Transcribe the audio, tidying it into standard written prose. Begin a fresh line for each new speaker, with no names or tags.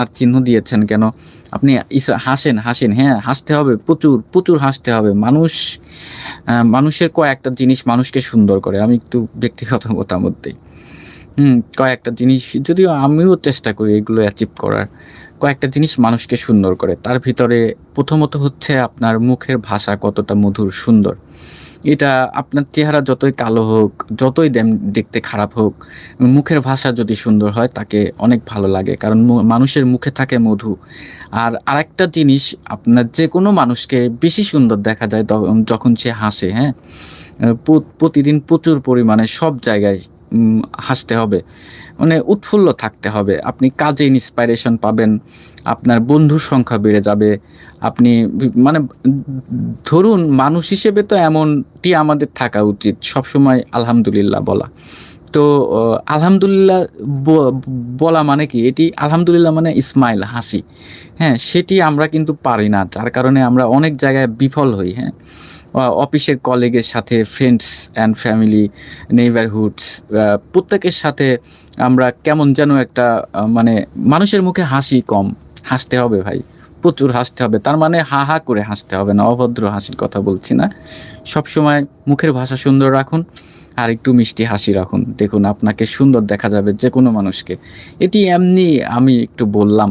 আর চিহ্ন দিয়েছেন কেন? আপনি হাসেন, হাসেন। হ্যাঁ, হাসতে হবে প্রচুর, প্রচুর হাসতে হবে। মানুষের কয়েকটা জিনিস মানুষকে সুন্দর করে। আমি একটু ব্যক্তিগত মতামত দেই। কয়েকটা জিনিস যদিও আমিও চেষ্টা করি এগুলো অ্যাচিভ করার। কয়েকটা জিনিস মানুষকে সুন্দর করে। তার ভিতরে প্রথমত হচ্ছে আপনার মুখের ভাষা কতটা মধুর, সুন্দর। এটা আপনার চেহারা যতই কালো হোক, যতই দেখতে খারাপ হোক, মুখের ভাষা যদি সুন্দর হয় তাকে অনেক ভালো লাগে। কারণ মানুষের মুখে থাকে মধু। আর আরেকটা জিনিস আপনার যেকোনো মানুষকে বেশি সুন্দর দেখা যায় যখন সে হাসে, হ্যাঁ? প্রতিদিন প্রচুর পরিমাণে সব জায়গায় হাসতে হবে। মানে উৎফুল্ল থাকতে হবে। আপনি কাজে ইন্সপাইরেশন পাবেন। আপনার বন্ধুর সংখ্যা বেড়ে যাবে। আপনি মানে ধরুন মানুষ হিসেবে তো এমনটি আমাদের থাকা উচিত। সবসময় আলহামদুলিল্লাহ বলা। তো অ আলহামদুলিল্লাহ ব বলা মানে কি? এটি আলহামদুলিল্লাহ মানে স্মাইল, হাসি। হ্যাঁ? সেটি আমরা কিন্তু পারি না। যার কারণে আমরা অনেক জায়গায় বিফল হই, হ্যাঁ? অফিসের কলিগের সাথে, ফ্রেন্ডস অ্যান্ড ফ্যামিলি, নেইবারহুডস প্রত্যেকের সাথে আমরা কেমন যেন একটা মানে মানুষের মুখে হাসি কম। হাসতে হবে ভাই। প্রচুর হাসতে হবে। তার মানে হা, হা করে হাসতে হবে না। অভদ্র হাসির কথা বলছি না। সবসময় মুখের ভাষা সুন্দর রাখুন। আর একটু মিষ্টি হাসি রাখুন। দেখুন আপনাকে সুন্দর দেখা যাবে যেকোনো মানুষকে। এটি এমনি আমি একটু বললাম।